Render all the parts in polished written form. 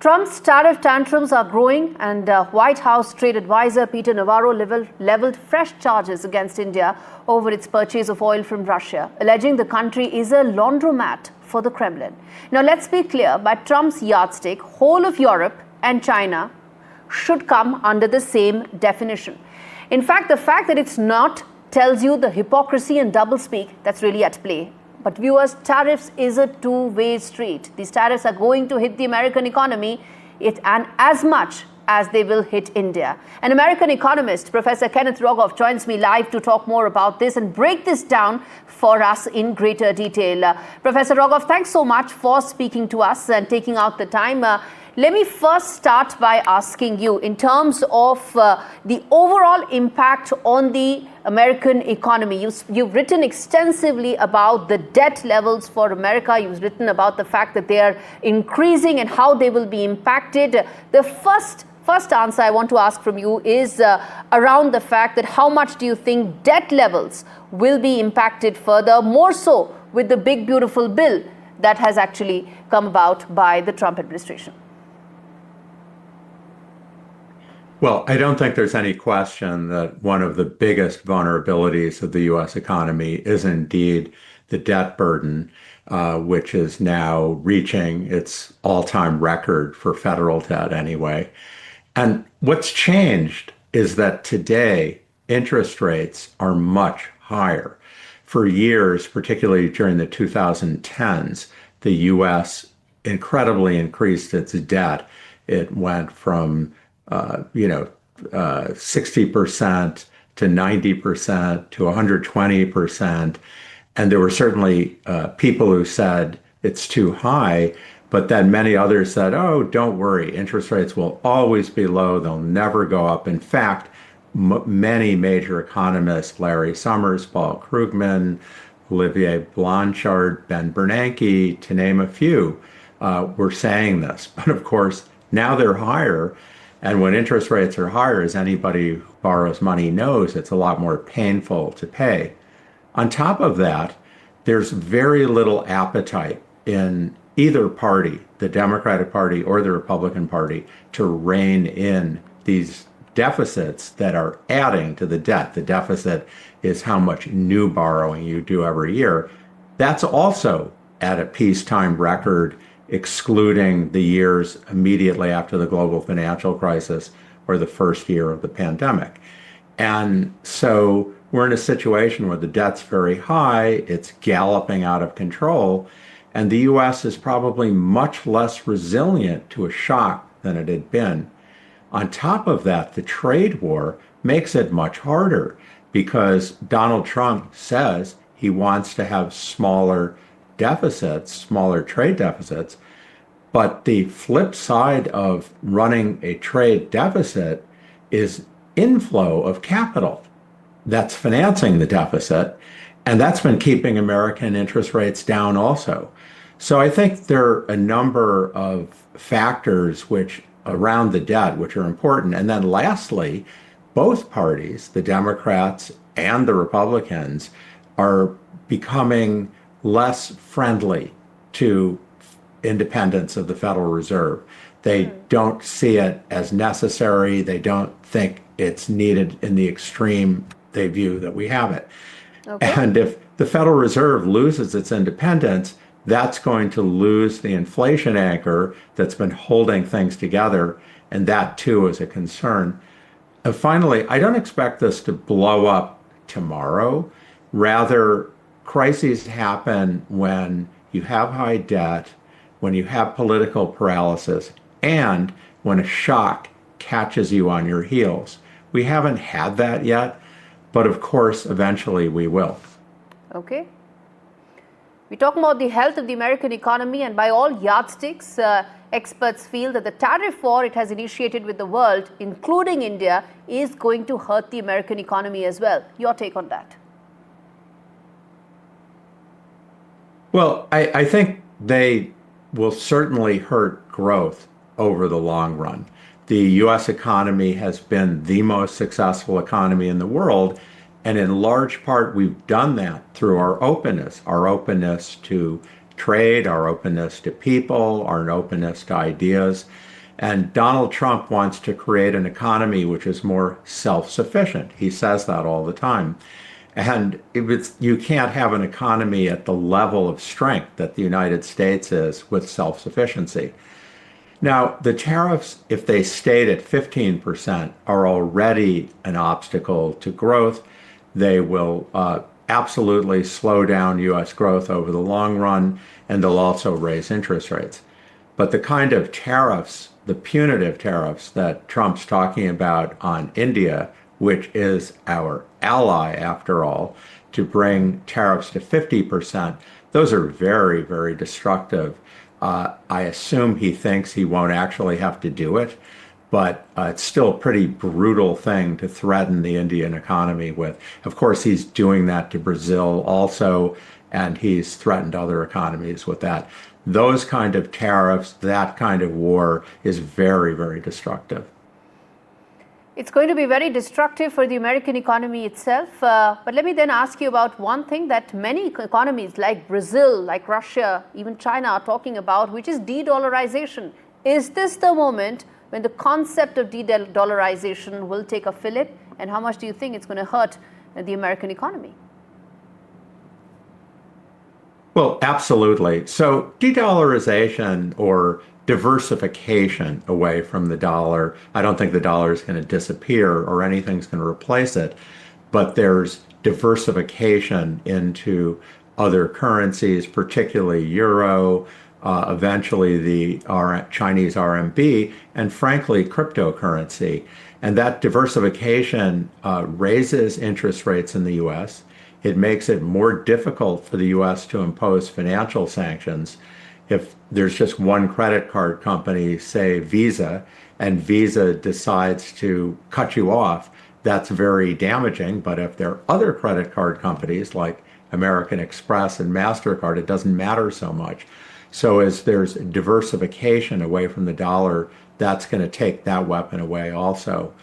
Trump's tariff tantrums are growing, and White House trade advisor Peter Navarro leveled fresh charges against India over its purchase of oil from Russia, alleging the country is a laundromat for the Kremlin. Now, let's be clear, by Trump's yardstick, whole of Europe and China should come under the same definition. In fact, the fact that it's not tells you the hypocrisy and doublespeak that's really at play. But viewers, tariffs is a two-way street. These tariffs are going to hit the American economy and as much as they will hit India. An American economist, Professor Kenneth Rogoff, joins me live to talk more about this and break this down for us in greater detail. Professor Rogoff, thanks so much for speaking to us and taking out the time. Let me first start by asking you, in terms of the overall impact on the American economy. You've written extensively about the debt levels for America. You've written about the fact that they are increasing and how they will be impacted. The first answer I want to ask from you is around the fact that how much do you think debt levels will be impacted further, more so with the big beautiful bill that has actually come about by the Trump administration? Well, I don't think there's any question that one of the biggest vulnerabilities of the U.S. economy is indeed the debt burden, which is now reaching its all-time record for federal debt anyway. And what's changed is that today interest rates are much higher. For years, particularly during the 2010s, the U.S. incredibly increased its debt. It went from 60% to 90% to 120%. And there were certainly people who said it's too high, but then many others said, oh, don't worry, interest rates will always be low. They'll never go up. In fact, many major economists, Larry Summers, Paul Krugman, Olivier Blanchard, Ben Bernanke, to name a few, were saying this. But of course, now they're higher. And when interest rates are higher, as anybody who borrows money knows, it's a lot more painful to pay. On top of that, there's very little appetite in either party, the Democratic Party or the Republican Party, to rein in these deficits that are adding to the debt. The deficit is how much new borrowing you do every year. That's also at a peacetime record, excluding the years immediately after the global financial crisis or the first year of the pandemic. And so we're in a situation where the debt's very high, it's galloping out of control, and the US is probably much less resilient to a shock than it had been. On top of that, the trade war makes it much harder because Donald Trump says he wants to have smaller deficits, smaller trade deficits. But the flip side of running a trade deficit is inflow of capital that's financing the deficit. And that's been keeping American interest rates down also. So I think there are a number of factors which around the debt, which are important. And then lastly, both parties, the Democrats and the Republicans, are becoming less friendly to independence of the Federal Reserve. They don't see it as necessary. They don't think it's needed in the extreme they view that we have it. Okay. And if the Federal Reserve loses its independence, that's going to lose the inflation anchor that's been holding things together. And that too is a concern. And finally, I don't expect this to blow up tomorrow. Rather, crises happen when you have high debt, when you have political paralysis, and when a shock catches you on your heels. We haven't had that yet, but of course, eventually we will. Okay. We're talking about the health of the American economy, and by all yardsticks, experts feel that the tariff war it has initiated with the world, including India, is going to hurt the American economy as well. Your take on that? Well, I think they will certainly hurt growth over the long run. The U.S. economy has been the most successful economy in the world, and in large part we've done that through our openness to trade, our openness to people, our openness to ideas. And Donald Trump wants to create an economy which is more self-sufficient. He says that all the time. And you can't have an economy at the level of strength that the United States is with self-sufficiency. Now, the tariffs, if they stayed at 15%, are already an obstacle to growth. They will absolutely slow down U.S. growth over the long run, and they'll also raise interest rates. But the kind of tariffs, the punitive tariffs that Trump's talking about on India, which is our ally after all, to bring tariffs to 50%, those are very, very destructive. I assume he thinks he won't actually have to do it, but it's still a pretty brutal thing to threaten the Indian economy with. Of course, he's doing that to Brazil also, and he's threatened other economies with that. Those kind of tariffs, that kind of war is very, very destructive. It's going to be very destructive for the American economy itself. But let me then ask you about one thing that many economies like Brazil, like Russia, even China are talking about, which is de-dollarization. Is this the moment when the concept of de-dollarization will take a fillip? And how much do you think it's going to hurt the American economy? Well, absolutely. So de-dollarization or diversification away from the dollar, I don't think the dollar is going to disappear or anything's going to replace it, but there's diversification into other currencies, particularly euro, eventually the Chinese RMB, and frankly, cryptocurrency. And that diversification raises interest rates in the US. It makes it more difficult for the US to impose financial sanctions. If there's just one credit card company, say Visa, and Visa decides to cut you off, that's very damaging. But if there are other credit card companies like American Express and MasterCard, it doesn't matter so much. So as there's diversification away from the dollar, that's going to take that weapon away also.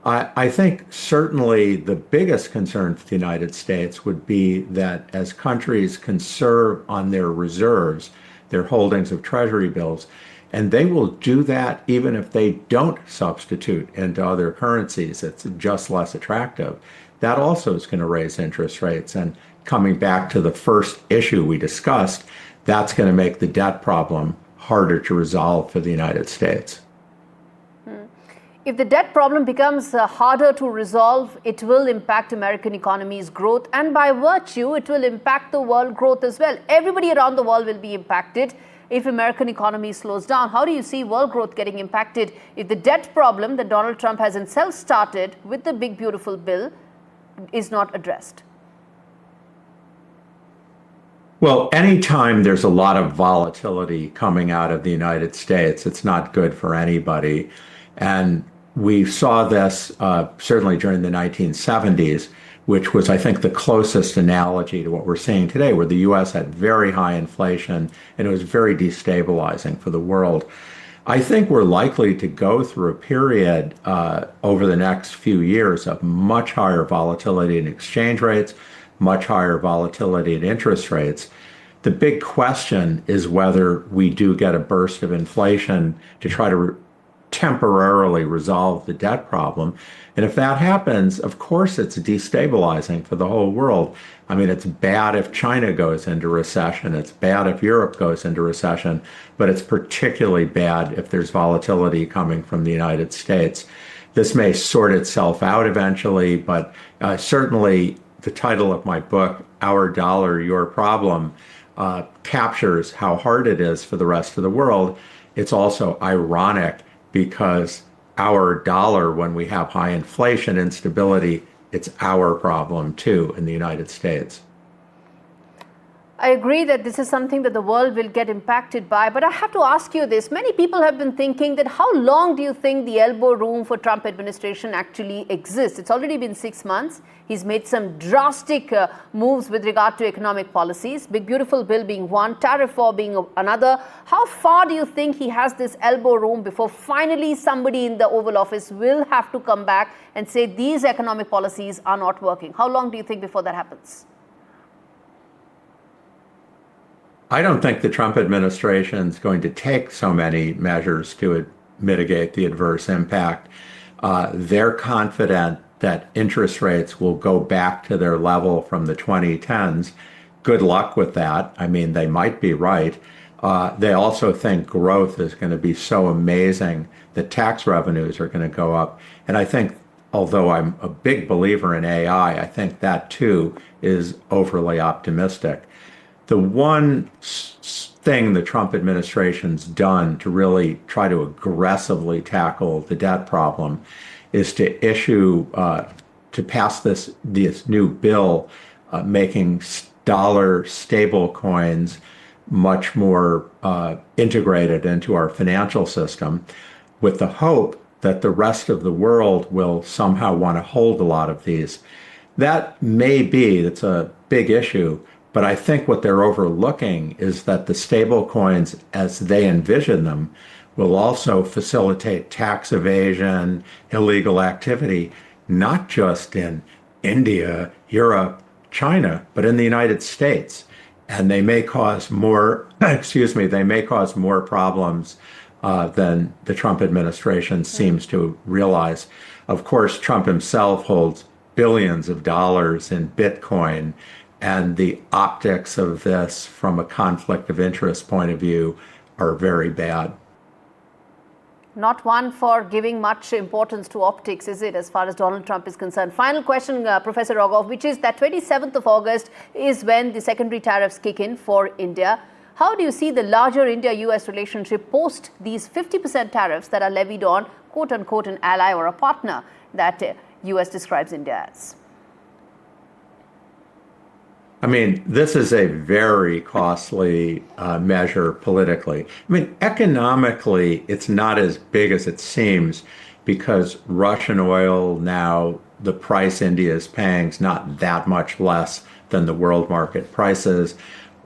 I think certainly the biggest concern for the United States would be that as countries conserve on their reserves, their holdings of treasury bills, and they will do that even if they don't substitute into other currencies. It's just less attractive. That also is going to raise interest rates. And coming back to the first issue we discussed, that's going to make the debt problem harder to resolve for the United States. If the debt problem becomes harder to resolve, it will impact American economy's growth, and by virtue, it will impact the world growth as well. Everybody around the world will be impacted if American economy slows down. How do you see world growth getting impacted if the debt problem that Donald Trump has himself started with the big beautiful bill is not addressed? Well, anytime there's a lot of volatility coming out of the United States, it's not good for anybody. And we saw this certainly during the 1970s, which was, I think, the closest analogy to what we're seeing today, where the U.S. had very high inflation and it was very destabilizing for the world. I think we're likely to go through a period over the next few years of much higher volatility in exchange rates, much higher volatility in interest rates. The big question is whether we do get a burst of inflation to try to temporarily resolve the debt problem. And if that happens, of course, it's destabilizing for the whole world. I mean, it's bad if China goes into recession. It's bad if Europe goes into recession, but it's particularly bad if there's volatility coming from the United States. This may sort itself out eventually, but certainly the title of my book, Our Dollar, Your Problem, captures how hard it is for the rest of the world. It's also ironic because our dollar, when we have high inflation, instability, it's our problem too in the United States. I agree that this is something that the world will get impacted by, but I have to ask you this. Many people have been thinking that how long do you think the elbow room for Trump administration actually exists? It's already been 6 months. He's made some drastic moves with regard to economic policies, big beautiful bill being one, tariff war being another. How far do you think he has this elbow room before finally somebody in the Oval Office will have to come back and say these economic policies are not working? How long do you think before that happens? I don't think the Trump administration is going to take so many measures to mitigate the adverse impact. They're confident that interest rates will go back to their level from the 2010s. Good luck with that. I mean, they might be right. They also think growth is going to be so amazing that tax revenues are going to go up. And I think, although I'm a big believer in AI, I think that too is overly optimistic. The one thing the Trump administration's done to really try to aggressively tackle the debt problem is to pass this new bill making dollar stable coins much more integrated into our financial system, with the hope that the rest of the world will somehow want to hold a lot of these. That may be, it's a big issue, but I think what they're overlooking is that the stable coins, as they envision them, will also facilitate tax evasion, illegal activity, not just in India, Europe, China, but in the United States. And they may cause more, they may cause more problems than the Trump administration seems to realize. Of course, Trump himself holds billions of dollars in Bitcoin, and the optics of this from a conflict of interest point of view are very bad. Not one for giving much importance to optics, is it, as far as Donald Trump is concerned? Final question, Professor Rogoff, which is that 27th of August is when the secondary tariffs kick in for India. How do you see the larger India-US relationship post these 50% tariffs that are levied on, quote-unquote, an ally or a partner that US describes India as? I mean, this is a very costly measure politically. I mean, economically, it's not as big as it seems because Russian oil now, the price India is paying is not that much less than the world market prices.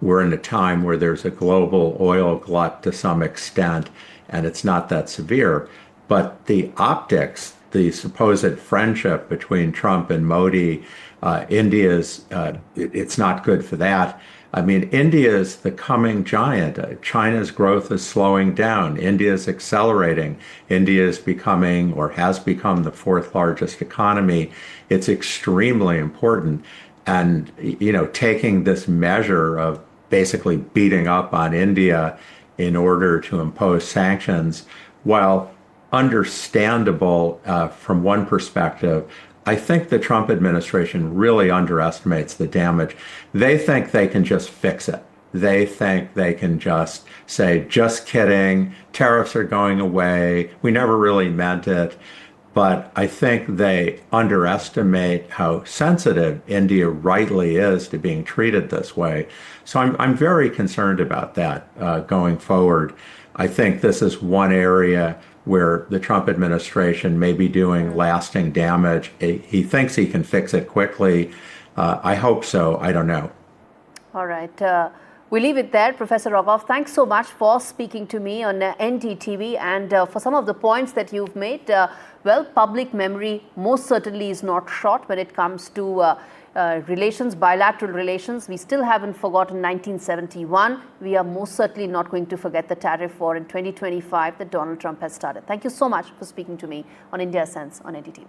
We're in a time where there's a global oil glut to some extent, and it's not that severe. But the optics, the supposed friendship between Trump and Modi, India's, it's not good for that. I mean, India's the coming giant. China's growth is slowing down. India's accelerating. India's becoming or has become the fourth largest economy. It's extremely important. And, you know, taking this measure of basically beating up on India in order to impose sanctions, while understandable from one perspective, I think the Trump administration really underestimates the damage. They think they can just fix it. They think they can just say, just kidding, tariffs are going away, we never really meant it. But I think they underestimate how sensitive India rightly is to being treated this way. So I'm very concerned about that going forward. I think this is one area where the Trump administration may be doing lasting damage. He thinks he can fix it quickly. I hope so. I don't know. All right. We leave it there. Professor Rogoff, thanks so much for speaking to me on NDTV and for some of the points that you've made. Well, public memory most certainly is not short when it comes to relations, bilateral relations. We still haven't forgotten 1971. We are most certainly not going to forget the tariff war in 2025 that Donald Trump has started. Thank you so much for speaking to me on India Sense on NDTV.